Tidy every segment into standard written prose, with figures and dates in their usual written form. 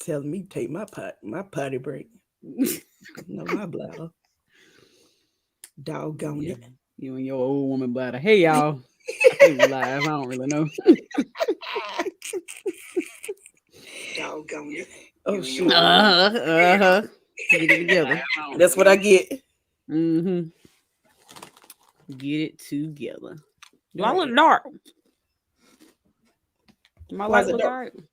telling me to take my potty break. No, my bladder. Doggone Yeah, it. you and your old woman bladder. Hey y'all, I think we live. I don't really know. Doggone it. Oh shoot. Uh-huh. Get it together. That's what I get. Mm-hmm. Get it together. Do I Right. look dark? Do my Why is light it look dark? dark?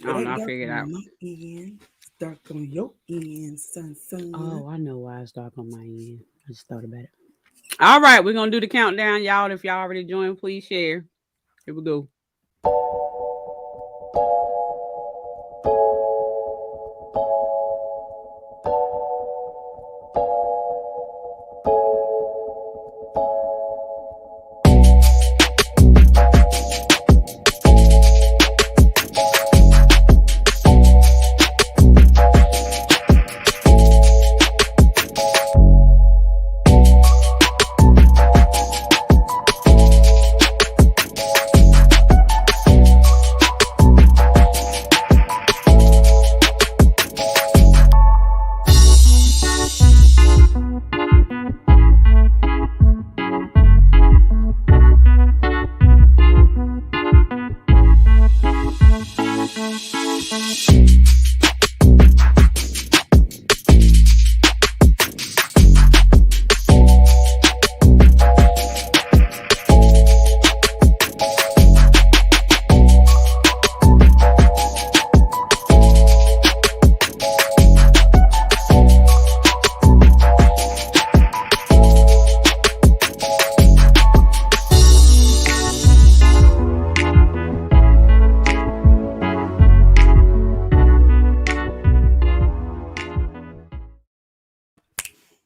I It don't know. ain't I dark figured it out. on my end. It's dark on your end, son. Oh, I know why it's dark on my end. I just thought about it. All right, we're gonna do the countdown, y'all. If y'all already joined, please share. Here we go.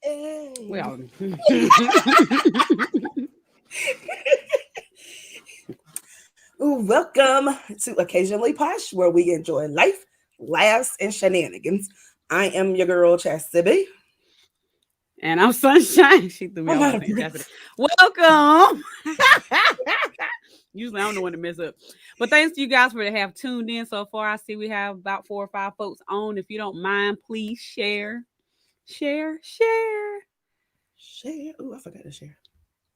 Hey. Well, Welcome to Occasionally Posh, where we enjoy life, laughs, and shenanigans. I am your girl, Chastity. and I'm Sunshine. She threw me I'm off out by of saying breath. Chastity. Welcome. Usually I'm the one to mess up. But thanks to you guys for have tuned in so far. I see we have about 4 or 5 folks on. If you don't mind, please share. Share. Share. Oh, I forgot to share.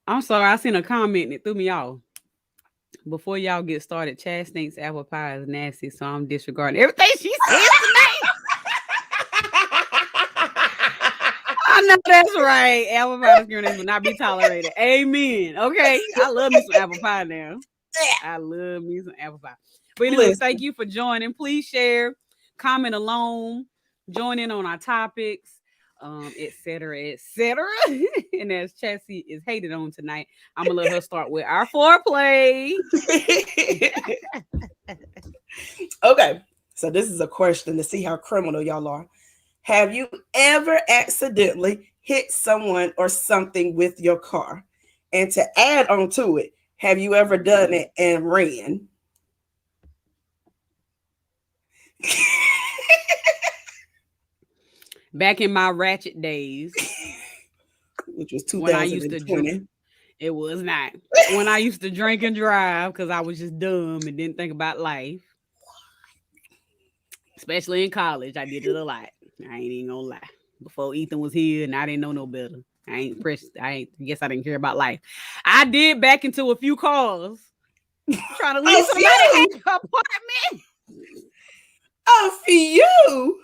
I'm sorry, I seen a comment and it threw me off. Before y'all get started, Chaz thinks apple pie is nasty, so I'm disregarding everything she says tonight. I know that's right. Apple pie discrimination will not be tolerated. Amen. Okay. I love me some apple pie now. I love me some apple pie. But anyway, Listen. thank you for joining. Please share, comment along, join in on our topics, etc. And as Chassie is hated on tonight, I'm gonna let her start with our foreplay. Okay, so this is a question to see how criminal y'all are. Have you ever accidentally hit someone or something with your car? And to add on to it, have you ever done it and ran? Back in my ratchet days, Which was when I used to drink, 2020. it was not. When I used to drink and drive because I was just dumb and didn't think about life. Especially in college, I did it a lot. I ain't even gonna lie. Before Ethan was here, and I didn't know no better. I guess I didn't care about life. I did back into a few cars, trying to leave somebody at the apartment. Oh, for you.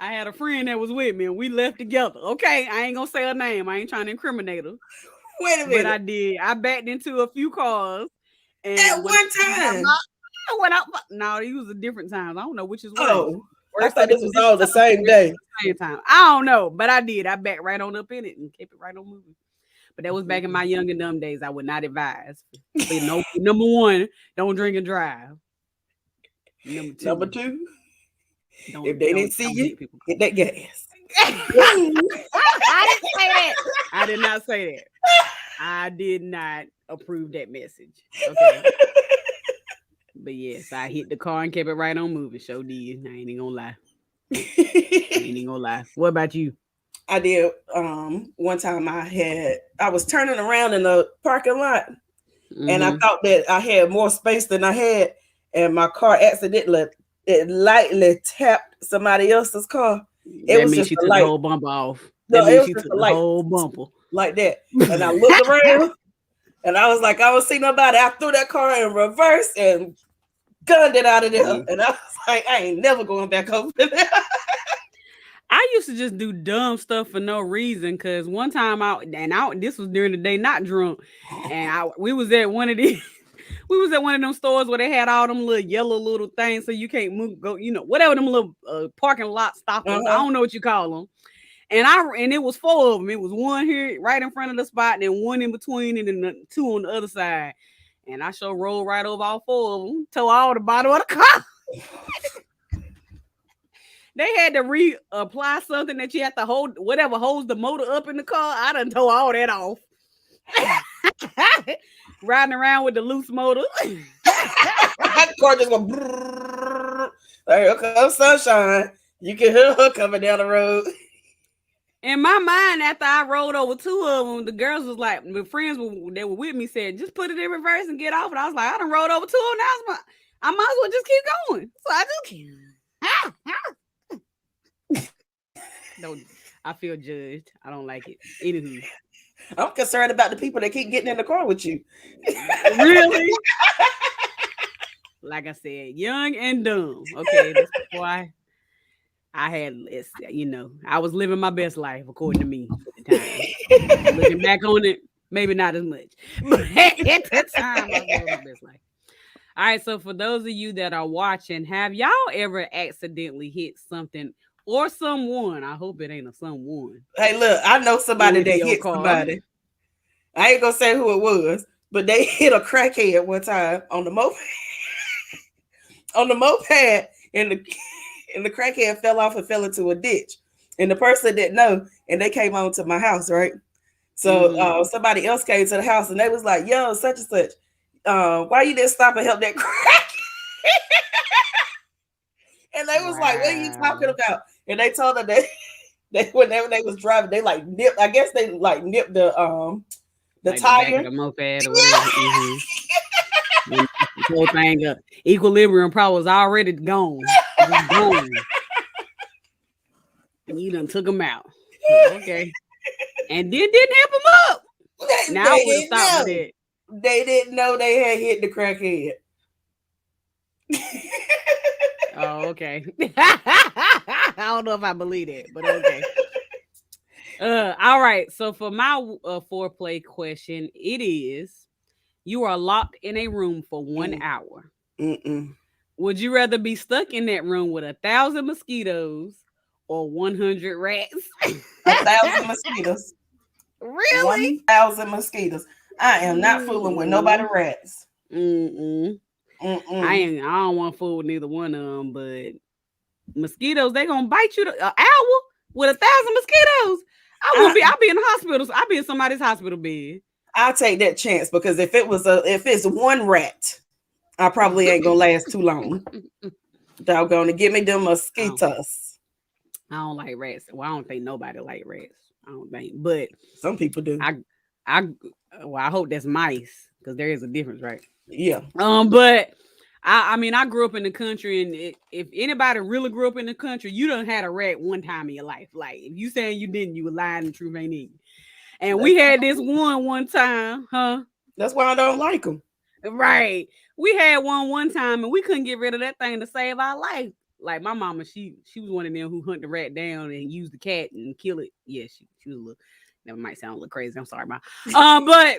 I had a friend that was with me, and we left together. Okay, I ain't gonna say her name. I ain't trying to incriminate her. Wait a minute. But I did. I backed into a few cars, and At one time. I went out. No, these was a different times. I don't know which is worse. Oh, I Worse thought this was all the same day. Same time. I don't know, but I did. I backed right on up in it and kept it right on moving. But that was back in my young and dumb days. I would not advise. But no, number one, don't drink and drive. Number two, don't, if they didn't see you, hit that gas. I didn't say that. I did not say that. I did not approve that message. Okay. But yes, I hit the car and kept it right on moving. Sure did. I ain't even gonna lie. What about you? I did. One time I was turning around in the parking lot, and I Mm-hmm. thought that I had more space than I had, and my car accidentally it lightly tapped somebody else's car. It That was means just she a took the light. whole bumper off. No, That it means was she just took a the light whole bumper. like that. And I looked around, and I was like, I don't see nobody. I threw that car in reverse and gunned it out of there. Yeah. And I was like, I ain't never going back over there. I used to just do dumb stuff for no reason. Cause one time this was during the day, not drunk, and we was at one of these. We was at one of them stores where they had all them little yellow little things, so you can't move, go, whatever them little parking lot stoppers. I Uh-huh. don't know what you call them. And it was four of them. It was one here right in front of the spot, and then one in between, and then two on the other side. And I sure rolled right over all four of them, tore all the bottom of the car. They had to reapply something that you have to hold, whatever holds the motor up in the car. I done tore all that off. Riding around with the loose motor. My car just go. Brrr. Here comes sunshine. You can hear her coming down the road. In my mind, after I rolled over two of them, the girls was like, my friends that were with me said, just put it in reverse and get off. And I was like, I done rolled over two of them. Now I might as well just keep going. So I just keep. Don't. I feel judged. I don't like it. Anywho, I'm concerned about the people that keep getting in the car with you. really? Like I said, young and dumb. Okay, that's before I had, I was living my best life according to me at the time. Looking back on it, maybe not as much, but at the time, I was living my best life. All right, so for those of you that are watching, have y'all ever accidentally hit something or someone? I hope it ain't a someone. Hey, look, I know somebody With that your hit car. somebody. I ain't gonna say who it was, but they hit a crackhead one time on the moped. On the moped, and the crackhead fell off and fell into a ditch. And the person didn't know, and they came on to my house, right? So somebody else came to the house, and they was like, "Yo, such and such, why you didn't stop and help that crack?" And they was like, "What are you talking about?" And they told her that they whenever they was driving, they like nipped. I guess they like nipped the like tire. The back of the moped or whatever. The whole thing up. Equilibrium probably was already gone. Just gone. You done took them out. Okay. And then didn't help them up. Now I would have stopped with that. They didn't know they had hit the crackhead. Oh, okay. I don't know if I believe it, but okay. All right. So for my foreplay question, it is: you are locked in a room for 1 hour. Would you rather be stuck in that room with 1,000 mosquitoes or 100 rats? 1,000 mosquitoes. Really? 1,000 mosquitoes. I am not fooling with nobody rats. I don't want to fool with neither one of them, but mosquitoes, they gonna bite you an hour with 1,000 mosquitoes. I'll be in the hospital. I'll be in somebody's hospital bed. I'll take that chance, because if it's one rat, I probably ain't gonna last too long. Doggone, give me them mosquitoes. I don't like rats. Well, I don't think nobody like rats. I don't think, but some people do. I hope that's mice, because there is a difference, right? Yeah. But I mean, I grew up in the country, and if anybody really grew up in the country, you done had a rat one time in your life. Like, if you saying you didn't, you were lying, the truth ain't in you. And we had this one time, huh? That's why I don't like them. Right. We had one time, and we couldn't get rid of that thing to save our life. Like, my mama, she was one of them who hunt the rat down and use the cat and kill it. Yeah, she was a little, that might sound a little crazy. I'm sorry, Ma. But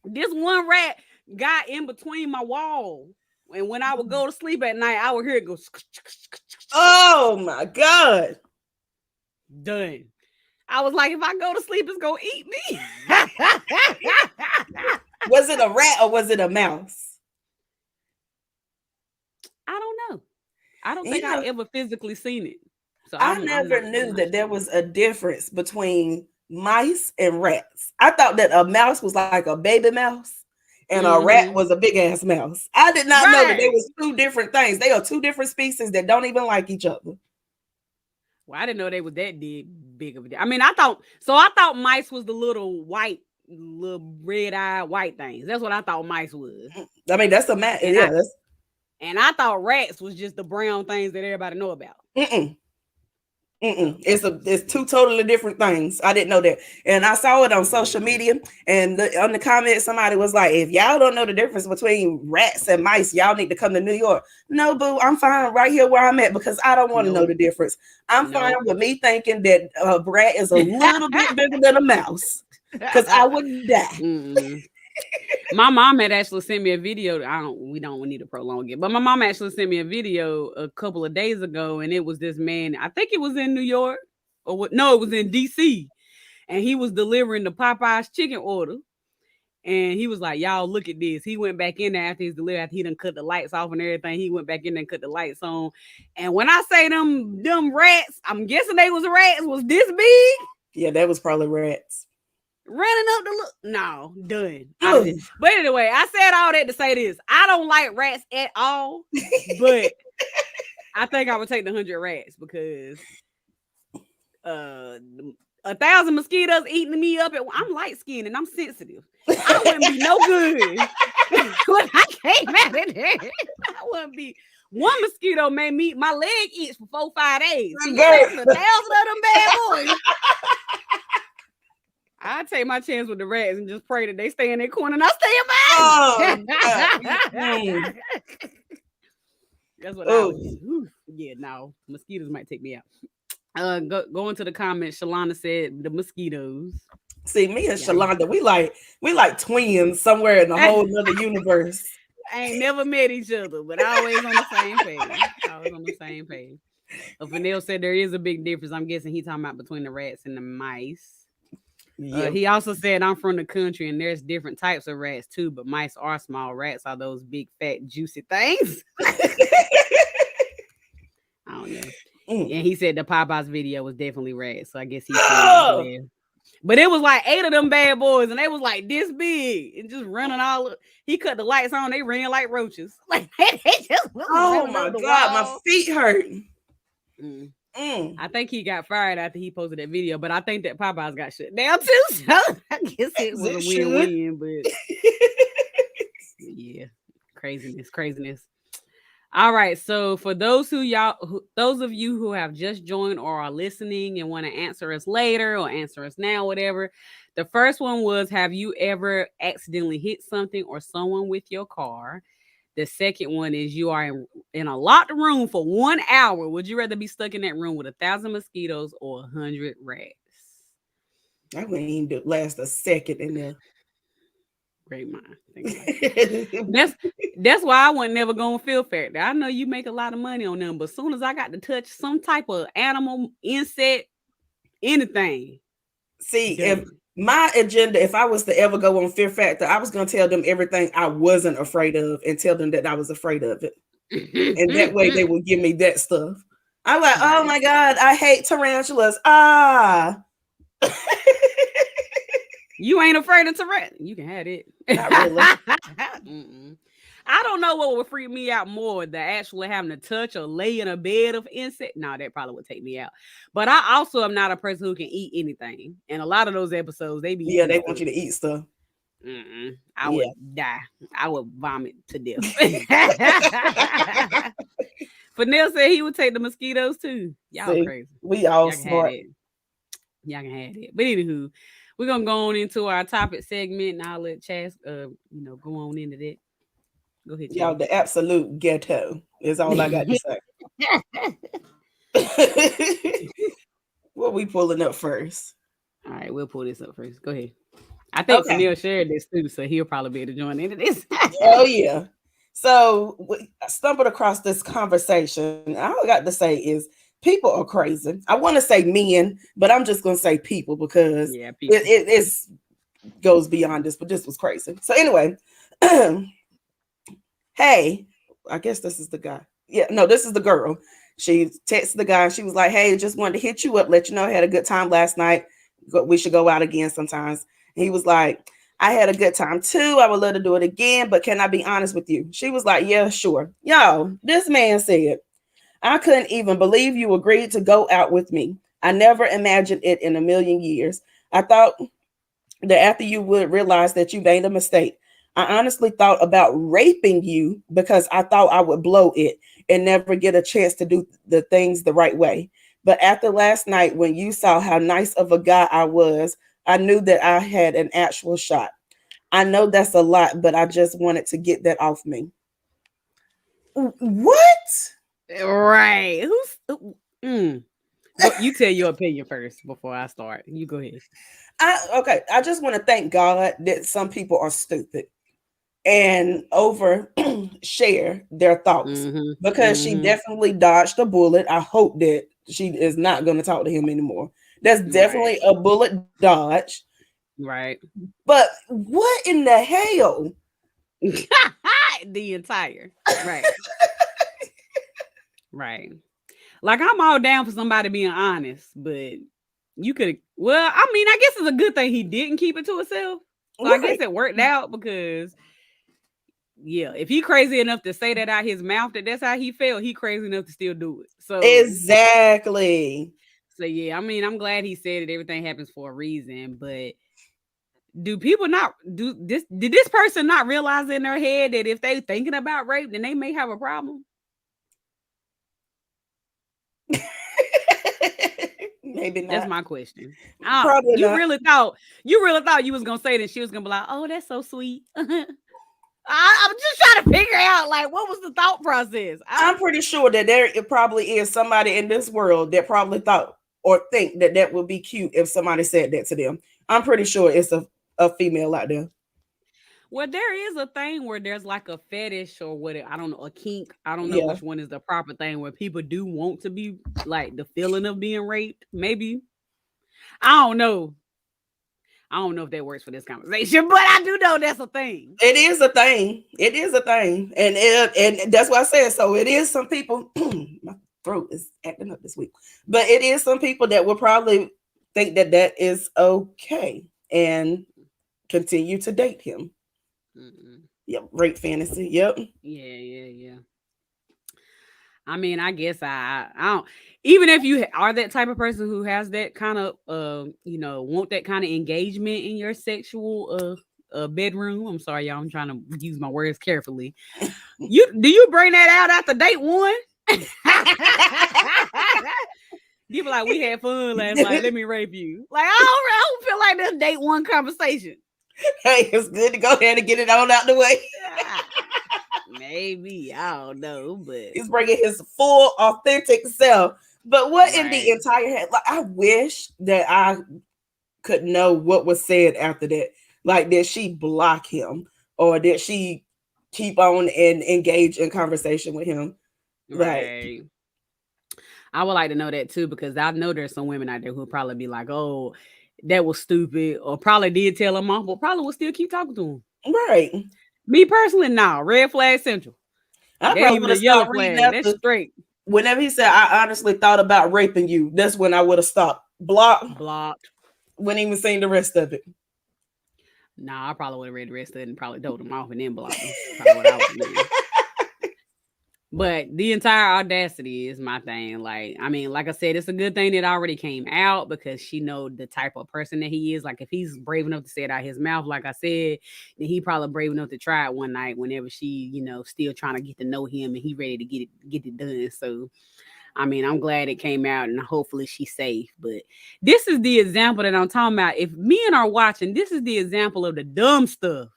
this one rat got in between my wall. And when I would go to sleep at night, I would hear it go. Oh my God. Done. I was like, if I go to sleep, it's going to eat me. Was it a rat or was it a mouse? I don't know. I don't think I ever physically seen it. So I never knew that there was a difference between mice and rats. I thought that a mouse was like a baby mouse and a rat was a big ass mouse. I did not know that there was two different things. They are two different species that don't even like each other. Well, I didn't know they was that big of a deal. I mean, I thought mice was the little white little red-eyed white things. That's what I thought mice was. I mean, that's a mat. And Yeah, that's. I thought rats was just the brown things that everybody know about. It's two totally different things. I didn't know that, and I saw it on social media. And on the comments, somebody was like, "If y'all don't know the difference between rats and mice, y'all need to come to New York." No, boo, I'm fine right here where I'm at because I don't want to know the difference. I'm fine with me thinking that a rat is a little bit bigger than a mouse because I would die. My mom had actually sent me a video. We don't need to prolong it, but my mom actually sent me a video a couple of days ago, and it was this man. I think it was in New York, or what? No, it was in DC, and he was delivering the Popeyes chicken order. And he was like, "Y'all, look at this." He went back in there after he's delivered, after he done cut the lights off and everything. He went back in there and cut the lights on. And when I say them rats, I'm guessing they was rats, was this big. Yeah, that was probably rats. Running up the look. No, done. But anyway, I said all that to say this. I don't like rats at all, but I think I would take the 100 rats because 1,000 mosquitoes eating me up. I'm light skinned and I'm sensitive. I wouldn't be no good when I came out of there. I wouldn't be. One mosquito made me my leg itch for 4-5 days. 1,000 of them bad boys. I take my chance with the rats and just pray that they stay in their corner and I stay in mine. That's what I would. Yeah, no, mosquitoes might take me out. Going to the comments, Shalana said the mosquitoes. See, me and Shalonda, we like twins somewhere in the whole other universe. I ain't never met each other, but always on the same page. Vanille said there is a big difference. I'm guessing he talking about between the rats and the mice. Yep. He also said, I'm from the country and there's different types of rats too, but mice are small. Rats are those big, fat, juicy things. I don't know. And he said the Popeyes video was definitely rats. So I guess he said but it was like 8 of them bad boys and they was like this big and just running he cut the lights on, they ran like roaches. Like they just oh my God, my feet hurt. I think he got fired after he posted that video, but I think that Popeyes got shut down too. So I guess it was a win-win, but yeah, craziness. All right, so for those of you who have just joined or are listening and want to answer us later or answer us now, whatever. The first one was, have you ever accidentally hit something or someone with your car? The second one is, you are in a locked room for 1 hour. Would you rather be stuck in that room with 1,000 mosquitoes or 100 rats? I wouldn't even last a second in there. Great mind. That's why I wouldn't never go on Field Factory. I know you make a lot of money on them, but as soon as I got to touch some type of animal, insect, anything. See, if my agenda, if I was to ever go on Fear Factor, I was going to tell them everything I wasn't afraid of and tell them that I was afraid of it. And that way they will give me that stuff. I'm like, oh my God, I hate tarantulas. You ain't afraid of tarantulas? You can have it. Not really. I don't know what would freak me out more, the actually having to touch or lay in a bed of insect. No, that probably would take me out. But I also am not a person who can eat anything. And a lot of those episodes, they want you to eat stuff. I would die. I would vomit to death. Fennell said he would take the mosquitoes too. Y'all crazy. We all smart. Y'all can have it. But anywho, we're gonna go on into our topic segment, and I'll let Chas, go on into that. Go ahead, y'all. The absolute ghetto is all I got to say. What we pulling up first? All right, we'll pull this up first. Go ahead. I think Fennell shared this too, so he'll probably be able to join into this. Oh yeah. So I stumbled across this conversation. All I got to say is, people are crazy. I want to say men, but I'm just going to say people because it goes beyond this, but this was crazy. So anyway, hey, I guess this is the guy. Yeah, no, this is the girl. She texted the guy. She was like, hey, just wanted to hit you up, let you know I had a good time last night. We should go out again sometimes. And he was like, I had a good time too. I would love to do it again, but can I be honest with you? She was like, yeah, sure. Yo, this man said, I couldn't even believe you agreed to go out with me. I never imagined it in a million years. I thought that after you would realize that you made a mistake. I honestly thought about raping you because I thought I would blow it and never get a chance to do the things the right way. But after last night, when you saw how nice of a guy I was, I knew that I had an actual shot. I know that's a lot, but I just wanted to get that off me. What? Right. Mm. Go, you tell your opinion first before I start. You go ahead. I just want to thank God that some people are stupid and over share their thoughts Mm-hmm. because she Mm-hmm. definitely dodged a bullet. I hope that she is not going to talk to him anymore. That's Right. definitely a bullet dodge. Right. But what in the hell? The entire. Right. Right. Like I'm all down for somebody being honest, but you could well, I mean, I guess it's a good thing he didn't keep it to himself. So I guess Right. it worked out because yeah, if he crazy enough to say that out his mouth that that's how he felt, he crazy enough to still do it. Exactly. So yeah, I mean, I'm glad he said it. Everything happens for a reason, but do people not do this? Did this person not realize in their head that if they thinking about rape, then they may have a problem? Maybe That's not. my question. Probably You not. really thought you was gonna say that she was gonna be like, "Oh, that's so sweet." I'm just trying to figure out like what was the thought process. I'm pretty sure that there it probably is somebody in this world that probably thought or think that that would be cute if somebody said that to them. I'm pretty sure it's a female out there. Well, there is a thing where there's like a fetish or what I don't know, a kink. I don't know Yeah. which one is the proper thing where people do want to be like the feeling of being raped. Maybe I don't know. I don't know if that works for this conversation, but I do know that's a thing. It is a thing. It is a thing. And that's why I said so. It is some people my throat is acting up this week. But it is some people that will probably think that that is okay and continue to date him. Mm-mm. Yep, rape fantasy. Yep. Yeah, yeah, yeah. I mean, I guess I don't. Even if you are that type of person who has that kind of want that kind of engagement in your sexual bedroom. I'm sorry, y'all. I'm trying to use my words carefully. You bring that out after date one? You be like, we had fun last night. Let me rape you. Like I don't feel like this date one conversation. Hey, it's good to go ahead and get it on out the way. Ah, maybe I don't know, but He's bringing his full, authentic self. But what in the right. entire head? Like, I wish that I could know what was said after that. Like, did she block him, or did she keep on and engage in conversation with him? Like, Right. I would like to know that too because I know there's some women out there who probably be like, "Oh, that was stupid," or probably did tell him off, but probably will still keep talking to him. right? Me personally, nah, red flag central. I That probably even would a have yellow stopped reading flag. That's after straight whenever he said, "I honestly thought about raping you." That's when I would have stopped. Block. blocked. Wouldn't even seen the rest of it. Nah, I probably would have read the rest of it and probably told him off and then blocked him. Probably what I would have done. But the entire audacity is my thing. Like, I mean, like I said, it's a good thing that already came out because she know the type of person that he is. Like, if he's brave enough to say it out his mouth, like I said, then he probably brave enough to try it one night whenever she, still trying to get to know him and he ready to get it done. So, I mean, I'm glad it came out and hopefully she's safe. But this is the example that I'm talking about. If men are watching, this is the example of the dumb stuff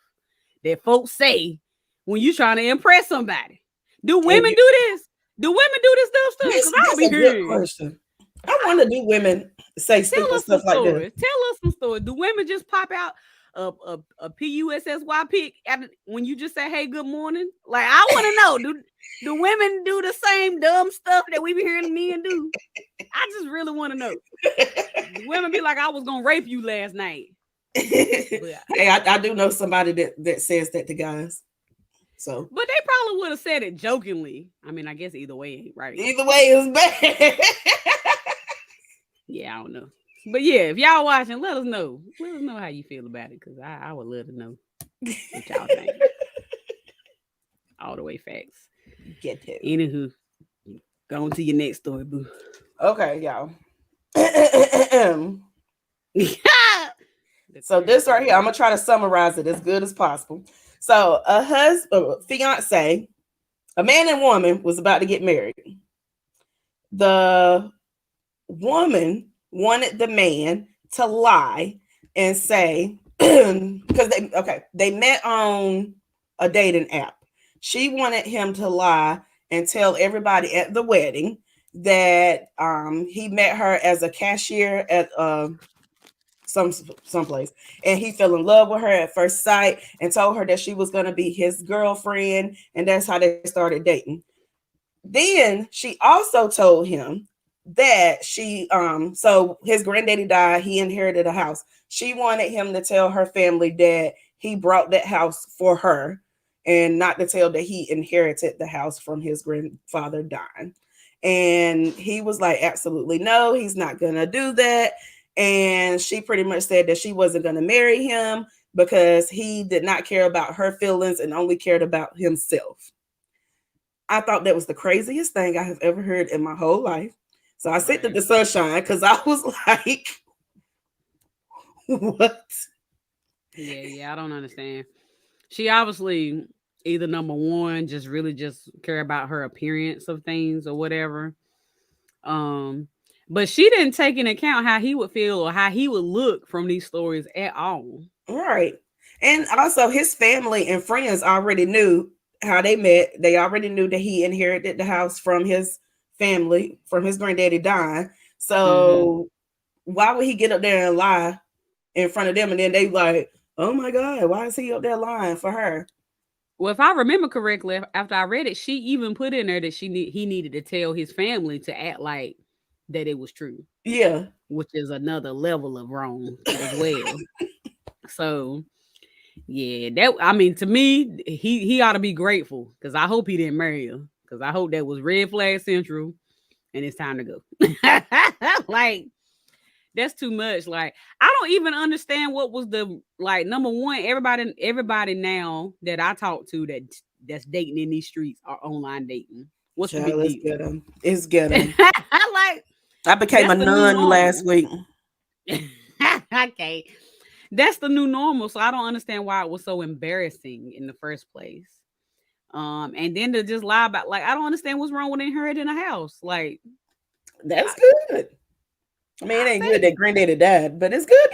that folks say when you trying to impress somebody. Do And women you, do this? Do women do this dumb stuff? Because this I don't that's be a good hearing. question. I wonder, do women say Tell stupid us some stuff like that? stories. Tell us some stories. Do women just pop out a PUSSY pic when you just say, "Hey, good morning"? Like I want to know. Do women do the same dumb stuff that we be hearing men do? I just really want to know. Women be like, "I was gonna rape you last night," but Hey, I do know somebody that says that to guys. So but they probably would have said it jokingly. I mean, I guess either way ain't right. either way is bad. Yeah, I don't know. But yeah, if y'all watching, let us know. Let us know how you feel about it, because I would love to know what y'all think. All the way facts. Get to. Anywho, go on to your next story, boo. Okay, y'all. The So this right here, I'm gonna try to summarize it as good as possible. So a husband, fiance, a man and woman was about to get married. The woman wanted the man to lie and say because they met on a dating app. She wanted him to lie and tell everybody at the wedding that he met her as a cashier at someplace, and he fell in love with her at first sight and told her that she was going to be his girlfriend, and that's how they started dating. Then she also told him that so his granddaddy died, he inherited a house. She wanted him to tell her family that he brought that house for her and not to tell that he inherited the house from his grandfather dying. And he was like, absolutely no, he's not gonna do that. And she pretty much said that she wasn't gonna marry him because he did not care about her feelings and only cared about himself. I thought that was the craziest thing I have ever heard in my whole life. So I sent it to Sunshine because I was like, what? Yeah, I don't understand. She obviously either number one, just really just care about her appearance of things or whatever. Um, but she didn't take into account how he would feel or how he would look from these stories at all. Right. And also his family and friends already knew how they met. They already knew that he inherited the house from his family, from his granddaddy dying. So why would he get up there and lie in front of them? And then they like, oh my God, why is he up there lying for her? Well, if I remember correctly, after I read it, she even put in there that he needed to tell his family to act like that it was true. Yeah. Which is another level of wrong as well. So yeah, that I mean, to me, he ought to be grateful because I hope he didn't marry her because I hope that was red flag central, and it's time to go. Like that's too much. Like I don't even understand what was the like number one. Everybody now that I talk to that's dating in these streets are online dating. What's the Child, big let's deal? get him. It's get him. Like I became a that's the new nun last normal. week. Okay. That's the new normal. So I don't understand why it was so embarrassing in the first place. And then to just lie about like I don't understand what's wrong with inheriting a house. Like That's I, good. I mean, it I ain't good think that granddaddy died, but it's good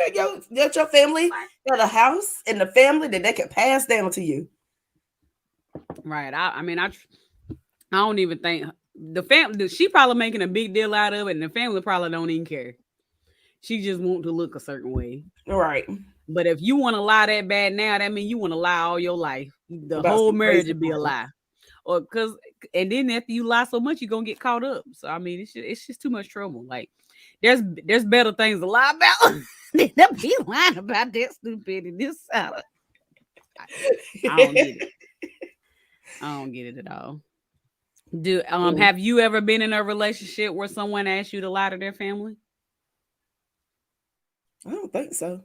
that your family like, got a house in the family that they can pass down to you. right. I mean I don't even think the family she probably making a big deal out of it, and the family probably don't even care. She just want to look a certain way. Right. But if you want to lie that bad now, that means you want to lie all your life. The About whole some marriage crazy would be a people. lie. Or because and then after you lie so much, you're gonna get caught up. So I mean it's just too much trouble. Like there's better things to lie about than to be lying about that stupidity. This I don't get it. I don't get it at all. Do Mm, have you ever been in a relationship where someone asked you to lie to their family? I don't think so.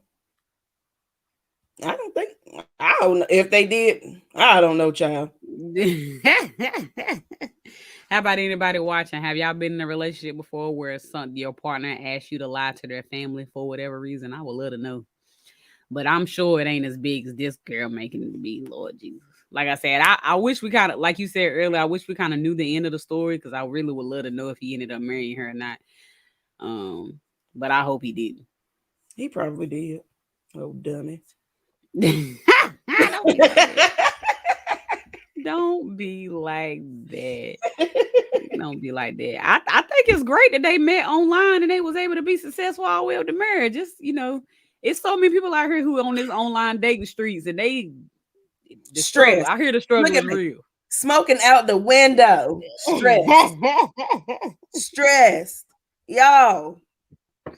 I don't think. I don't know if they did. I don't know, child. How about anybody watching? Have y'all been in a relationship before where your partner asked you to lie to their family for whatever reason? I would love to know. But I'm sure it ain't as big as this girl making it to be, Lord Jesus. Like I said, I wish we kind of, like you said earlier, I wish we kind of knew the end of the story because I really would love to know if he ended up marrying her or not. Um, but I hope he didn't. He probably did. Oh, dummy. Don't be like that. Don't be like that. Don't be like that. I think it's great that they met online and they was able to be successful all the way up to marriage. Just it's so many people out here who on this online dating streets and the struggle. Stress. I hear the Look struggle at is me. real. Smoking out the window. Stress. Stress. Y'all.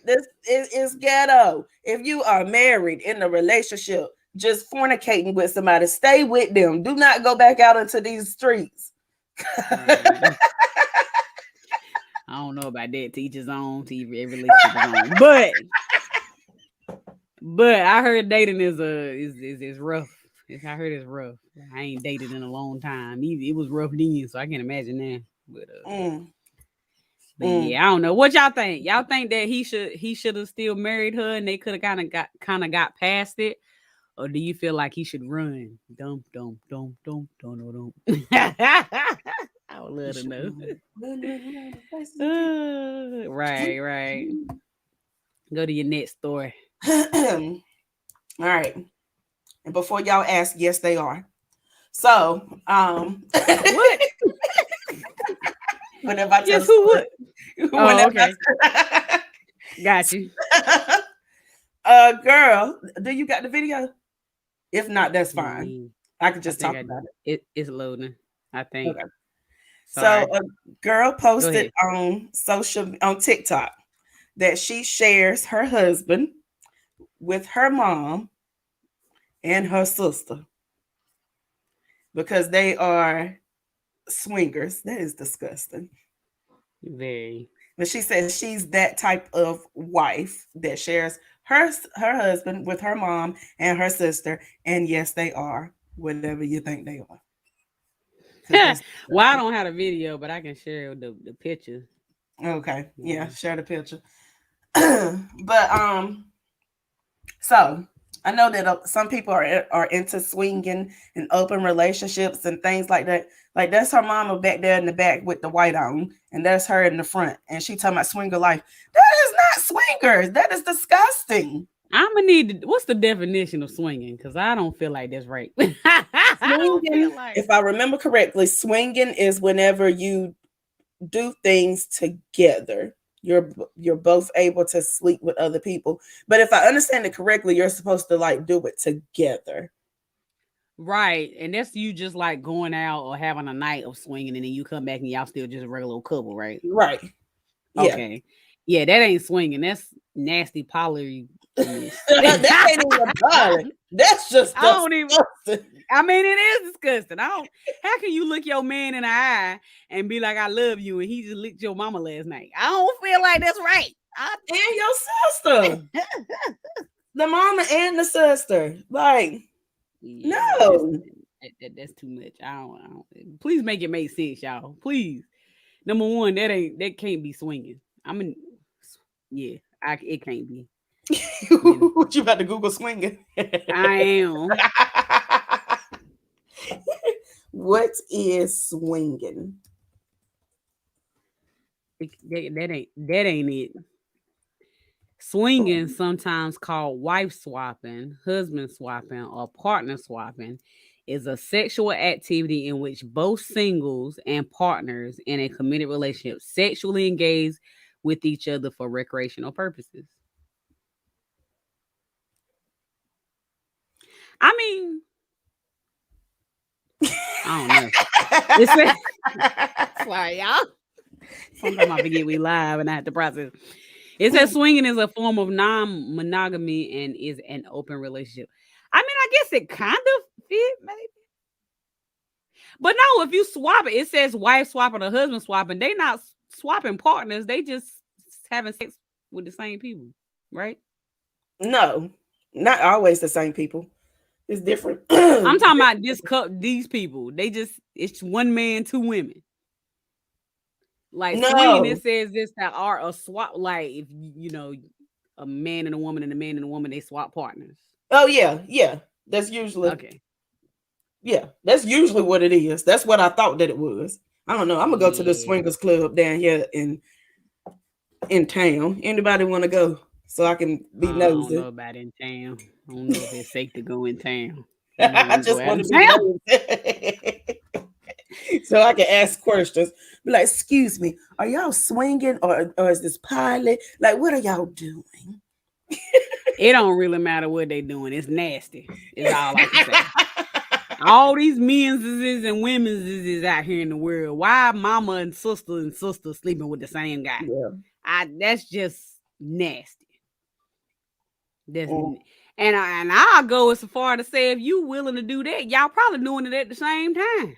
This is ghetto. If you are married in a relationship, just fornicating with somebody, stay with them. Do not go back out into these streets. I don't know about that. To each his own. To every relationship his own. But I heard dating is rough. I heard it's rough. I ain't dated in a long time. It was rough then, so I can't imagine that. But Mm. But yeah, I don't know. What y'all think? Y'all think that he should have still married her and they could have kind of got past it? Or do you feel like he should run? Dum dum dum dum dum dum dum. I would love to know. Right, right. Go to your next story. All right. And before y'all ask, yes, they are. So, What? whenever I tell Yes, a who would? story, Oh, whenever okay. Got you. girl, do you got the video? If not, that's fine. Mm, I could I just think talk I about do. It's loading. I it. think. Okay. So Sorry. a girl Go posted ahead. on TikTok that she shares her husband with her mom and her sister because they are swingers. That is disgusting. Very. But she says she's that type of wife that shares her husband with her mom and her sister. And yes, they are whatever you think they are. Because that's Well, I disgusting. don't have a video, but I can share the picture. Okay. Yeah, Yeah. share the picture. But so I know that some people are into swinging and open relationships and things like that. Like that's her mama back there in the back with the white on, and that's her in the front, and she talking about swinger life. That is not swingers. That is disgusting. I'm gonna need. What's the definition of swinging? Because I don't feel like that's right. I don't Swinging, feel like. if I remember correctly, swinging is whenever you do things together. You're both able to sleep with other people. But if I understand it correctly, you're supposed to like do it together. Right, and that's you just like going out or having a night of swinging, and then you come back and y'all still just a regular couple, right? Right. Yeah. Okay, yeah, that ain't swinging. That's nasty polyness. That ain't even violent. That's just I don't even. disgusting. I mean, it is disgusting. I don't. How can you look your man in the eye and be like, "I love you," and he just licked your mama last night? I don't feel like that's right. And your sister. The mama and the sister. Like, Yeah, no. that's too much. I don't. Please make it make sense, y'all. Please. Number one, that can't be swinging. I mean, yeah, it can't be. You What you about to Google swinging? I am. What is swinging? That ain't it. Swinging, sometimes called wife swapping, husband swapping, or partner swapping, is a sexual activity in which both singles and partners in a committed relationship sexually engage with each other for recreational purposes. I mean, I don't know. It's sorry, y'all. Sometimes I forget we live and I have to process. It says swinging is a form of non-monogamy and is an open relationship. I mean, I guess it kind of fit, maybe. But no, if you swap it, it says wife swapping or husband swapping. They not swapping partners. They just having sex with the same people, right? No, not always the same people. It's different. I'm talking about these people. They just it's one man, two women. Like swinging, No. it says this that are a swap. Like if a man and a woman and a man and a woman, they swap partners. Oh yeah, yeah. That's usually Okay. yeah. That's usually what it is. That's what I thought that it was. I don't know. I'm gonna go to the Yeah. swingers club down here in town. Anybody want to go so I can be I don't know nosy? about in town. I don't know if it's safe to go in town. You might I want to go just out want of to be town. nosy. So I can ask questions. Be like, excuse me, are y'all swinging or is this pilot? Like, what are y'all doing? It don't really matter what they doing. It's nasty. Is all I can say. All these men's and women's is out here in the world. Why mama and sister sleeping with the same guy? Yeah. That's just nasty. That's Mm. and I'll go as far to say if you willing to do that, y'all probably doing it at the same time.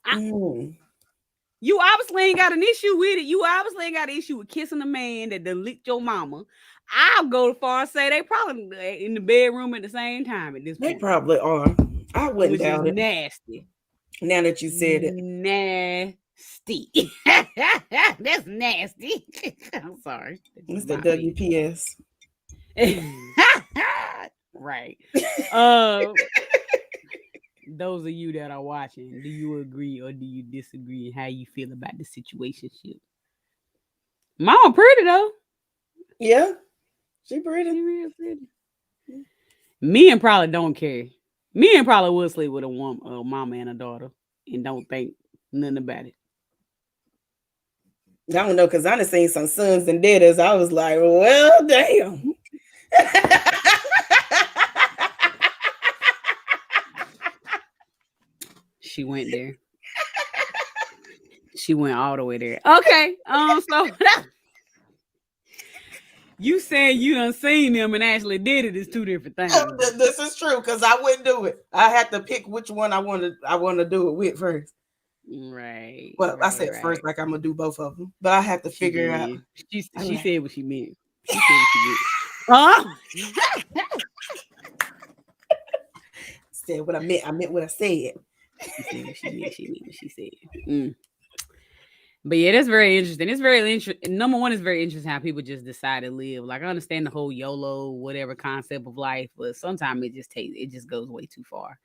Mm. You obviously ain't got an issue with it. You obviously ain't got an issue with kissing a man that done licked your mama. I'll go far as say they probably in the bedroom at the same time at this They point, probably are. I wouldn't which is doubt it. nasty. Now that you said it. Nasty. Steve. That's nasty. I'm sorry. It's the WPS. Right. Those of you that are watching, do you agree or do you disagree and how you feel about the situationship? Mama pretty though. Yeah, she pretty. She real pretty. Me and probably don't care. Me and probably would sleep with a woman, a mama and a daughter, and don't think nothing about it. I don't know, because I done seen some sons and daughters. I was like, well, damn. She went there. She went all the way there. Okay. So you saying you done seen them and actually did it is two different things. This is true, because I wouldn't do it. I had to pick which one I want to do it with first. Right. Well, right, I said right. first, like I'm gonna do both of them, but I have to figure it out. She said what she meant. She said what she meant. Said what I meant. I meant what I said. She said what she meant. She meant what she said. But yeah, that's very interesting. It's very interesting. Number one, it's very interesting how people just decide to live. Like I understand the whole YOLO, whatever concept of life, but sometimes it just goes way too far.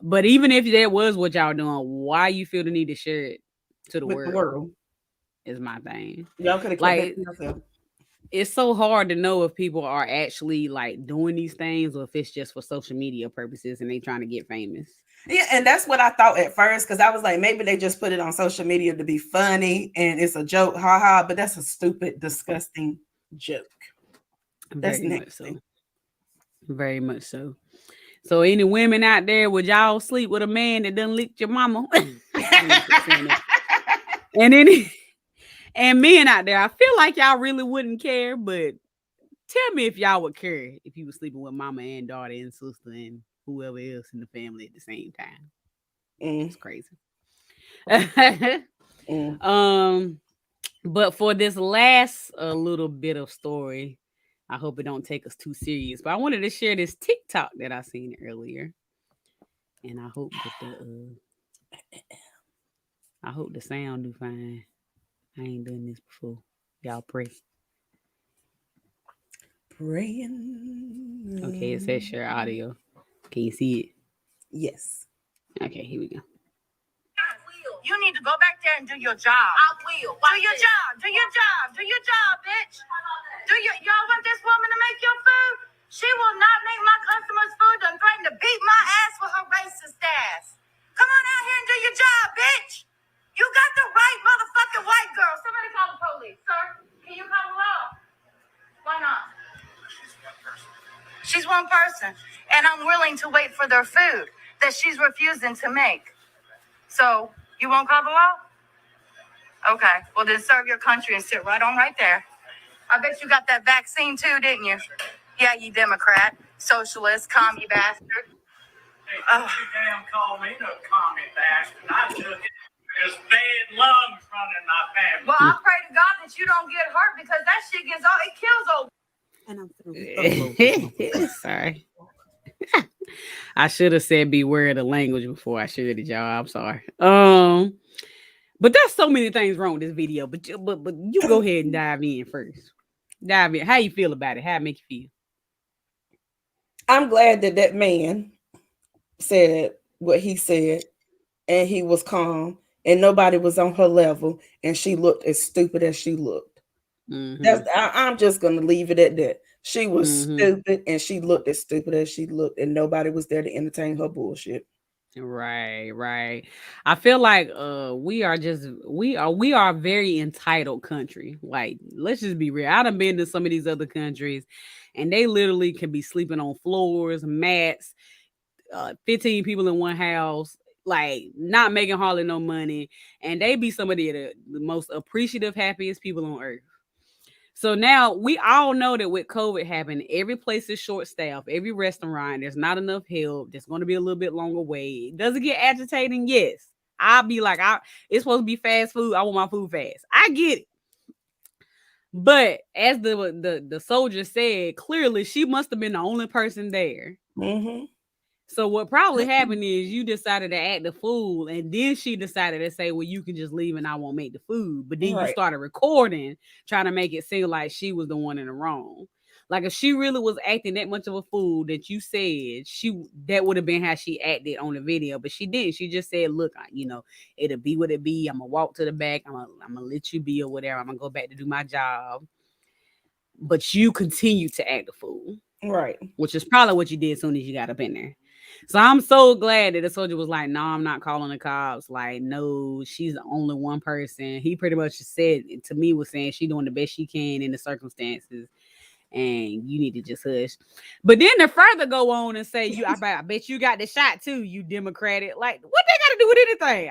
But even if that was what y'all doing, why you feel the need to share it to the world? Is my thing. Y'all could have like it's so hard to know if people are actually like doing these things or if it's just for social media purposes and they trying to get famous. Yeah, and that's what I thought at first, because I was like, maybe they just put it on social media to be funny and it's a joke, haha. But that's a stupid, disgusting joke. Very much so. Very much so. So, any women out there, would y'all sleep with a man that done licked your mama? And men out there, I feel like y'all really wouldn't care, but tell me if y'all would care if you were sleeping with mama and daughter and sister and whoever else in the family at the same time. It's crazy. But for this last little bit of story, I hope it don't take us too serious. But I wanted to share this TikTok that I seen earlier, and I hope the sound do fine. I ain't done this before. Y'all pray. Praying. Okay, it says share audio. Can you see it? Yes. Okay, here we go. You need to go back there and do your job. I will. Do your job. Do your job. Do your job, bitch. Y'all want this woman to make your food? She will not make my customers' food and threaten to beat my ass with her racist ass. Come on out here and do your job, bitch. You got the right motherfucking white girl. Somebody call the police. Sir, can you call the law? Why not? She's one person. And I'm willing to wait for their food that she's refusing to make. So, you won't call the law? Okay. Well, then serve your country and sit right on right there. I bet you got that vaccine too, didn't you? Yeah, you Democrat, socialist, commie bastard. Hey, don't you damn call me no commie bastard. I took it. There's bad lungs running my family. Well, I pray to God that you don't get hurt because that shit gets all, it kills old. And I'm through. Sorry. I should have said beware of the language before I shared it, y'all. I'm sorry. But there's so many things wrong with this video. But you go ahead and dive in first. Dive in. How you feel about it? How it make you feel? I'm glad that man said what he said, and he was calm, and nobody was on her level, and she looked as stupid as she looked. I'm just gonna leave it at that. She was stupid, and she looked as stupid as she looked, and nobody was there to entertain her bullshit. Right. I feel like we are a very entitled country. Like, let's just be real. I done been to some of these other countries, and they literally can be sleeping on floors, mats, 15 people in one house, like not making hardly no money, and they be some of the most appreciative, happiest people on earth. So now we all know that with COVID happening, every place is short staffed, every restaurant, there's not enough help. There's going to be a little bit longer wait. Does it get agitating? Yes. I'll be like, it's supposed to be fast food. I want my food fast. I get it. But as the soldier said, clearly she must have been the only person there. So what probably happened is you decided to act the fool, and then she decided to say, "Well, you can just leave, and I won't make the food." But then you Right. started recording, trying to make it seem like she was the one in the wrong. Like if she really was acting that much of a fool that you said that would have been how she acted on the video, but she didn't. She just said, "Look, it'll be what it be. I'm gonna walk to the back. I'm gonna let you be or whatever. I'm gonna go back to do my job." But you continue to act a fool, Right. which is probably what you did as soon as you got up in there. So I'm so glad that the soldier was like, "No, I'm not calling the cops. Like, no, she's the only one person." He pretty much said to me was saying she doing the best she can in the circumstances, and you need to just hush. But then to further go on and say, I bet you got the shot too, you Democratic. Like, what they got to do with anything?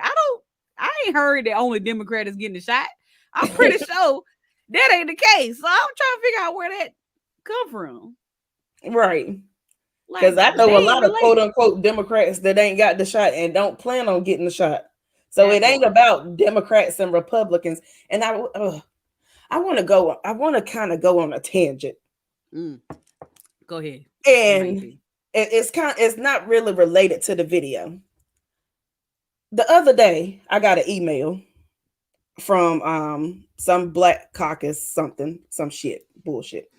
I ain't heard that only Democrat is getting the shot. I'm pretty sure that ain't the case. So I'm trying to figure out where that come from. Right. Like, Because I know they a ain't lot of quote related. unquote Democrats that ain't got the shot and don't plan on getting the shot. So That it ain't part. about Democrats and Republicans. And I want to kind of go on a tangent. Go ahead. And it's not really related to the video. The other day I got an email from some black caucus some shit bullshit.